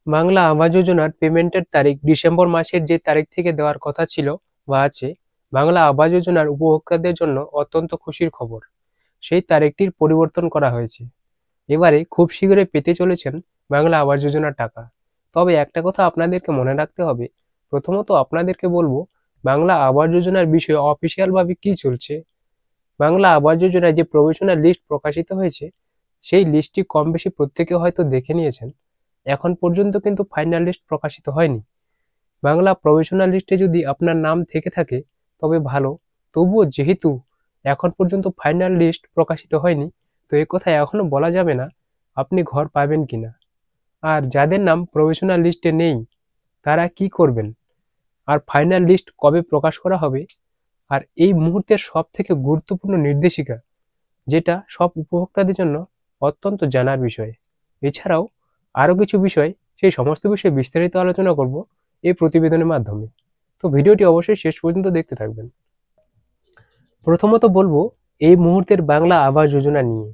বাংলা আবাস যোজনার পেমেন্টের তারিখ ডিসেম্বর মাসের যে তারিখ থেকে দেওয়ার কথা ছিল বা আছে, বাংলা আবাস যোজনার উপভোক্তাদের জন্য অত্যন্ত খুশির খবর। সেই তারিখটির পরিবর্তন করা হয়েছে। এবারে খুব শীঘ্রই পেতে চলেছেন বাংলা আবাস যোজনার টাকা। তবে একটা কথা আপনাদেরকে মনে রাখতে হবে, প্রথমত আপনাদেরকে বলবো, বাংলা আবাস যোজনার বিষয়ে অফিসিয়াল ভাবে কি চলছে। বাংলা আবাস যোজনায় যে প্রভিশনাল লিস্ট প্রকাশিত হয়েছে, সেই লিস্টটি কম বেশি প্রত্যেকে হয়তো দেখে নিয়েছেন। এখন পর্যন্ত কিন্তু ফাইনাল লিস্ট প্রকাশিত হয়নি। বাংলা প্রভিশনাল লিস্টে যদি আপনার নাম থেকে থাকে তবে ভালো, তবুও যেহেতু এখন পর্যন্ত ফাইনাল লিস্ট প্রকাশিত হয়নি, তো এ কথা এখনো বলা যাবে না আপনি ঘর পাবেন কিনা। আর যাদের নাম প্রভিশনাল লিস্টে নেই তারা কি করবেন, আর ফাইনাল লিস্ট কবে প্রকাশ করা হবে, আর এই মুহূর্তের সব থেকে গুরুত্বপূর্ণ নির্দেশিকা, যেটা সব উপভোক্তাদের জন্য অত্যন্ত জানার বিষয়। এছাড়াও আরও কিছু বিষয়, সেই সমস্ত বিষয়ে বিস্তারিত আলোচনা করব এই প্রতিবেদনের মাধ্যমে। তো ভিডিওটি অবশ্যই শেষ পর্যন্ত দেখতে থাকবেন। প্রথমত বলবো এই মুহূর্তের বাংলা আবাস যোজনা নিয়ে।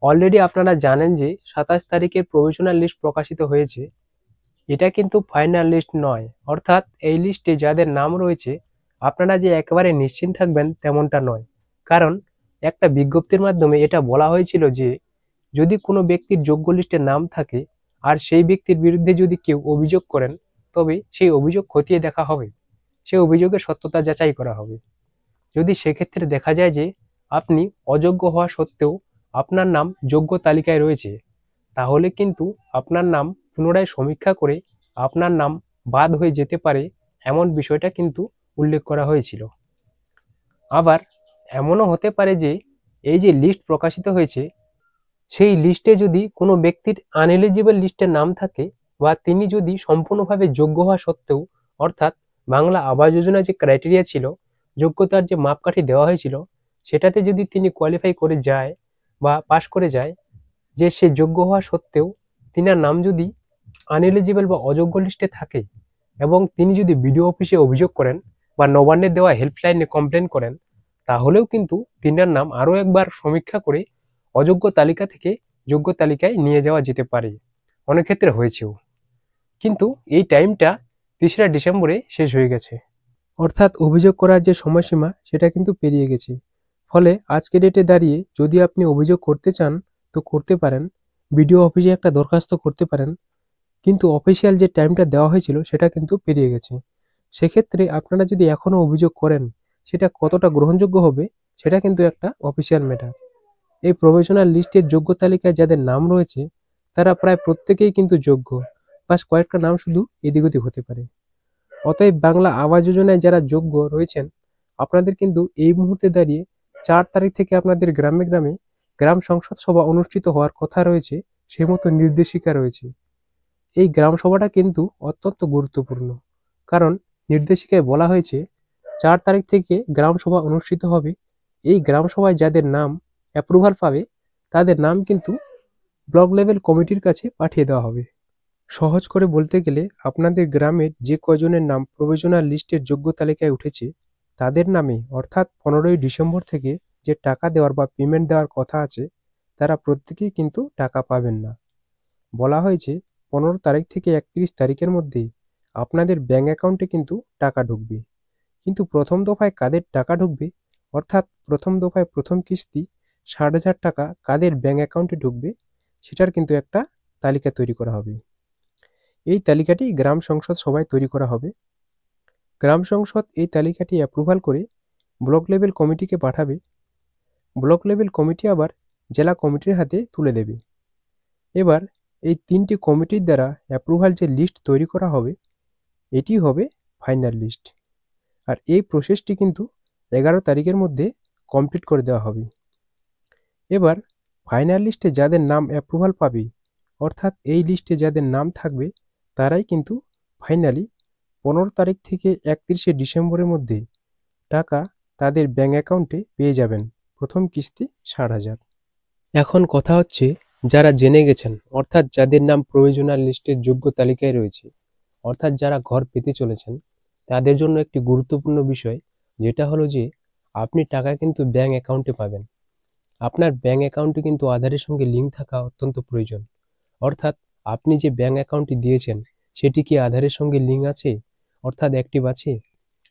অলরেডি আপনারা জানেন যে 27 তারিখে প্রভিশনাল লিস্ট প্রকাশিত হয়েছে। এটা কিন্তু ফাইনাল লিস্ট নয়, অর্থাৎ এই লিস্টে যাদের নাম রয়েছে আপনারা যে একেবারে নিশ্চিন্ত থাকবেন তেমনটা নয়। কারণ একটা বিজ্ঞপ্তির মাধ্যমে এটা বলা হয়েছিল যে যদি কোনো ব্যক্তির যোগ্য লিস্টে নাম থাকে আর সেই ব্যক্তির বিরুদ্ধে যদি কেউ অভিযোগ করেন, তবে সেই অভিযোগ খতিয়ে দেখা হবে, সেই অভিযোগের সত্যতা যাচাই করা হবে। যদি সেক্ষেত্রে দেখা যায় যে আপনি অযোগ্য হওয়া সত্ত্বেও আপনার নাম যোগ্য তালিকায় রয়েছে, তাহলে কিন্তু আপনার নাম পুনরায় সমীক্ষা করে আপনার নাম বাদ হয়ে যেতে পারে, এমন বিষয়টা কিন্তু উল্লেখ করা হয়েছিল। আবার এমনও হতে পারে যে এই যে লিস্ট প্রকাশিত হয়েছে, সেই লিস্টে যদি কোনো ব্যক্তির আনএলিজিবল লিস্টে নাম থাকে, বা তিনি যদি সম্পূর্ণভাবে যোগ্য হওয়া সত্ত্বেও, অর্থাৎ বাংলা আবাস যোজনার যে ক্রাইটেরিয়া ছিল, যোগ্যতার যে মাপকাঠি দেওয়া হয়েছিল, সেটাতে যদি তিনি কোয়ালিফাই করে যায় বা পাশ করে যায়, যে সে যোগ্য হওয়া সত্ত্বেও তিনার নাম যদি আনএলিজিবল বা অযোগ্য লিস্টে থাকে, এবং তিনি যদি বিডিও অফিসে অভিযোগ করেন বা নবান্নের দেওয়া হেল্পলাইনে কমপ্লেন করেন, তাহলেও কিন্তু তিনার নাম আরও একবার সমীক্ষা করে অযোগ্য তালিকা থেকে যোগ্য তালিকায় নিয়ে যাওয়া যেতে পারে। অনেক ক্ষেত্রে হয়েছেও। কিন্তু এই টাইমটা 3রা ডিসেম্বরে শেষ হয়ে গেছে, অর্থাৎ অভিযোগ করার যে সময়সীমা সেটা কিন্তু পেরিয়ে গেছে। ফলে আজকে ডেটে দাঁড়িয়ে যদি আপনি অভিযোগ করতে চান তো করতে পারেন, বিডিও অফিসে একটা দরখাস্ত করতে পারেন, কিন্তু অফিসিয়াল যে টাইমটা দেওয়া হয়েছিল সেটা কিন্তু পেরিয়ে গেছে। সেক্ষেত্রে আপনারা যদি এখনও অভিযোগ করেন, সেটা কতটা গ্রহণযোগ্য হবে সেটা কিন্তু একটা অফিসিয়াল ম্যাটার। এই প্রভিশনাল লিস্টের যোগ্য তালিকায় যাদের নাম রয়েছে তারা প্রায় প্রত্যেকেই কিন্তু যোগ্য, বাস কয়েকটা নাম শুধু এদিক ওদিক হতে পারে। অতএব বাংলা আবাস যোজনায় যারা যোগ্য রয়েছেন, আপনাদের কিন্তু এই মুহূর্তে দাঁড়িয়ে 4 তারিখ থেকে আপনাদের গ্রামে গ্রামে গ্রাম সংসদ সভা অনুষ্ঠিত হওয়ার কথা রয়েছে, সেই মতো নির্দেশিকা রয়েছে। এই গ্রাম সভাটা কিন্তু অত্যন্ত গুরুত্বপূর্ণ, কারণ নির্দেশিকায় বলা হয়েছে 4 তারিখ থেকে গ্রাম সভা অনুষ্ঠিত হবে। এই গ্রাম সভায় যাদের নাম অ্যাপ্রুভাল পাবে তাদের নাম কিন্তু ব্লক লেভেল কমিটির কাছে পাঠিয়ে দেওয়া হবে। সহজ করে বলতে গেলে আপনাদের গ্রামের যে কয়জনের নাম প্রভিশনাল লিস্টের যোগ্য তালিকায় উঠেছে, তাদের নামে অর্থাৎ 15ই ডিসেম্বর থেকে যে টাকা দেওয়ার বা পেমেন্ট দেওয়ার কথা আছে, তারা প্রত্যেকেই কিন্তু টাকা পাবেন না। বলা হয়েছে 15 তারিখ থেকে 31 তারিখের মধ্যে আপনাদের ব্যাঙ্ক অ্যাকাউন্টে কিন্তু টাকা ঢুকবে। কিন্তু প্রথম দফায় কাদের টাকা ঢুকবে, অর্থাৎ প্রথম দফায় প্রথম কিস্তি 60,000 টাকা কাদের ব্যাঙ্ক অ্যাকাউন্টে ঢুকবে, সেটার কিন্তু একটা তালিকা তৈরি করা হবে। এই তালিকাটি গ্রাম সংসদ সভায় তৈরি করা হবে। গ্রাম সংসদ এই তালিকাটি অ্যাপ্রুভাল করে ব্লক লেভেল কমিটিকে পাঠাবে। ব্লক লেভেল কমিটি আবার জেলা কমিটির হাতে তুলে দেবে। এবার এই 3টি কমিটির দ্বারা অ্যাপ্রুভাল যে লিস্ট তৈরি করা হবে, এটি হবে ফাইনাল লিস্ট। আর এই প্রসেসটি কিন্তু 11 তারিখের মধ্যে কমপ্লিট করে দেওয়া হবে। এবার ফাইনাল লিস্টে যাদের নাম অ্যাপ্রুভাল পাবে, অর্থাৎ এই লিস্টে যাদের নাম থাকবে, তারাই কিন্তু ফাইনালি 15 তারিখ থেকে 31শে ডিসেম্বরের মধ্যে টাকা তাদের ব্যাঙ্ক অ্যাকাউন্টে পেয়ে যাবেন, প্রথম কিস্তি 60,000। এখন কথা হচ্ছে, যারা জেনে গেছেন, অর্থাৎ যাদের নাম প্রভিশনাল লিস্টের যোগ্য তালিকায় রয়েছে, অর্থাৎ যারা ঘর পেতে চলেছেন, তাদের জন্য একটি গুরুত্বপূর্ণ বিষয়, যেটা হলো যে আপনি টাকা কিন্তু ব্যাঙ্ক অ্যাকাউন্টে পাবেন। আপনার ব্যাঙ্ক অ্যাকাউন্টে কিন্তু আধারের সঙ্গে লিঙ্ক থাকা অত্যন্ত প্রয়োজন। অর্থাৎ আপনি যে ব্যাংক অ্যাকাউন্টটি দিয়েছেন সেটি কি আধারের সঙ্গে লিঙ্ক আছে, অর্থাৎ অ্যাক্টিভ আছে?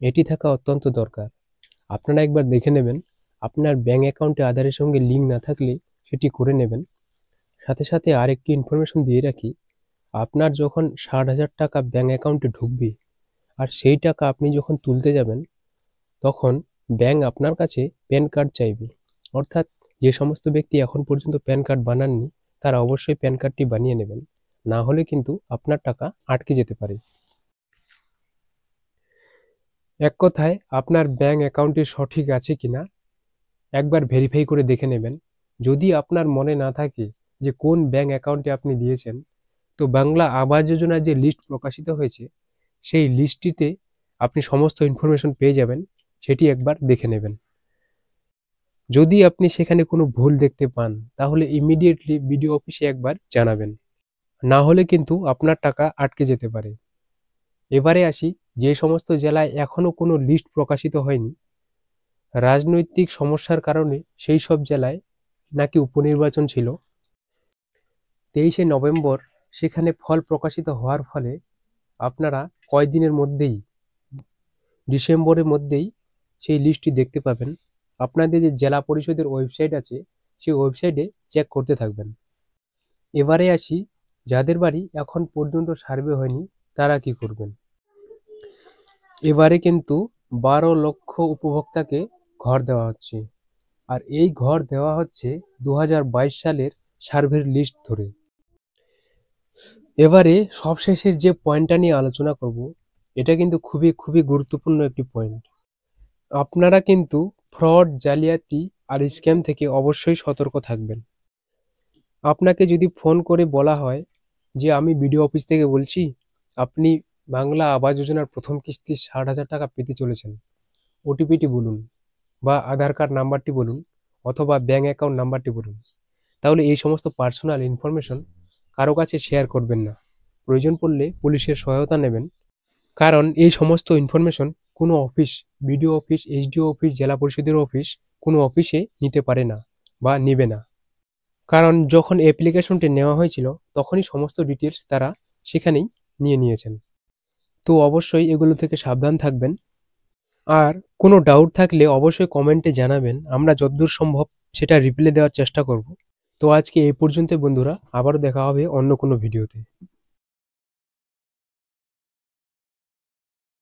এটি থাকা অত্যন্ত দরকার। আপনারা একবার দেখে নেবেন, আপনার ব্যাংক অ্যাকাউন্টে আধারের সঙ্গে লিঙ্ক না থাকলে সেটি করে নেবেন। সাথে সাথে আরেকটি ইনফরমেশন দিয়ে রাখি, আপনার যখন 60,000 টাকা ব্যাংক অ্যাকাউন্টে ঢুকবে আর সেই টাকা আপনি যখন তুলতে যাবেন, তখন ব্যাংক আপনার কাছে প্যান কার্ড চাইবে। অর্থাৎ যে সমস্ত ব্যক্তি এখন পর্যন্ত প্যান কার্ড বানাননি তারা অবশ্যই প্যান কার্ডটি বানিয়ে নেবেন, না হলে কিন্তু আপনার টাকা আটকে যেতে পারে। এক কথায় আপনার ব্যাংক অ্যাকাউন্টটি সঠিক আছে কিনা একবার ভেরিফাই করে দেখে নেবেন। যদি আপনার মনে না থাকে যে কোন ব্যাংক অ্যাকাউন্টে আপনি দিয়েছেন, তো বাংলা আবাস যোজনার যে লিস্ট প্রকাশিত হয়েছে সেই লিস্টটিতে আপনি সমস্ত ইনফরমেশন পেয়ে যাবেন, সেটি একবার দেখে নেবেন। যদি আপনি সেখানে কোনো ভুল দেখতে পান তাহলে ইমিডিয়েটলি বিডিও অফিসে একবার জানাবেন, না হলে কিন্তু আপনার টাকা আটকে যেতে পারে। এবারে আসি, যে সমস্ত জেলায় এখনো কোনো লিস্ট প্রকাশিত হয়নি, রাজনৈতিক সমস্যার কারণে সেই সব জেলায় নাকি উপনির্বাচন ছিল 23শে নভেম্বর, সেখানে ফল প্রকাশিত হওয়ার ফলে আপনারা কয়েকদিনের মধ্যেই, ডিসেম্বরের মধ্যেই সেই লিস্টটি দেখতে পাবেন। আপনাদের যে জেলা পরিষদের ওয়েবসাইট আছে সেই ওয়েবসাইটে চেক করতে থাকবেন। এবারে আসি, যাদের বাড়ি এখন পর্যন্ত সার্ভে হয়নি তারা কি করবেন। এবারে কিন্তু 12 লক্ষ উপভোক্তাকে ঘর দেওয়া হচ্ছে, আর এই ঘর দেওয়া হচ্ছে 2022 সালের সার্ভের লিস্ট ধরে। এবারে সবশেষের যে পয়েন্টটা নিয়ে আলোচনা করব, এটা কিন্তু খুবই খুবই গুরুত্বপূর্ণ একটি পয়েন্ট। আপনারা কিন্তু ফ্রড, জালিয়াতি আর স্ক্যাম থেকে অবশ্যই সতর্ক থাকবেন। আপনাকে যদি ফোন করে বলা হয় যে আমি বিডিও অফিস থেকে বলছি, আপনি বাংলা আবাস যোজনার প্রথম কিস্তি 60,000 টাকা পেতে চলেছেন, ওটিপিটি বলুন বা আধার কার্ড নাম্বারটি বলুন অথবা ব্যাংক অ্যাকাউন্ট নাম্বারটি বলুন, তাহলে এই সমস্ত পার্সোনাল ইনফরমেশন কারো কাছে শেয়ার করবেন না। প্রয়োজন পড়লে পুলিশের সহায়তা নেবেন, কারণ এই সমস্ত ইনফরমেশন কোনো office, BDO office, HDO office, জেলা পরিষদের অফিস কোনো অফিসে নিতে পারে না বা নেবে না। কারণ যখন অ্যাপ্লিকেশনটি নেওয়া হয়েছিল তখনই সমস্ত ডিটেলস তারা সেখানেই নিয়ে নিয়েছেন। তো অবশ্যই এগুলো থেকে সাবধান থাকবেন। আর কোনো ডাউট থাকলে অবশ্যই কমেন্টে জানাবেন, আমরা যতদূর সম্ভব সেটা রিপ্লাই দেওয়ার চেষ্টা করব। তো আজকে এই পর্যন্ত বন্ধুরা, আবারও দেখা হবে অন্য কোনো ভিডিওতে।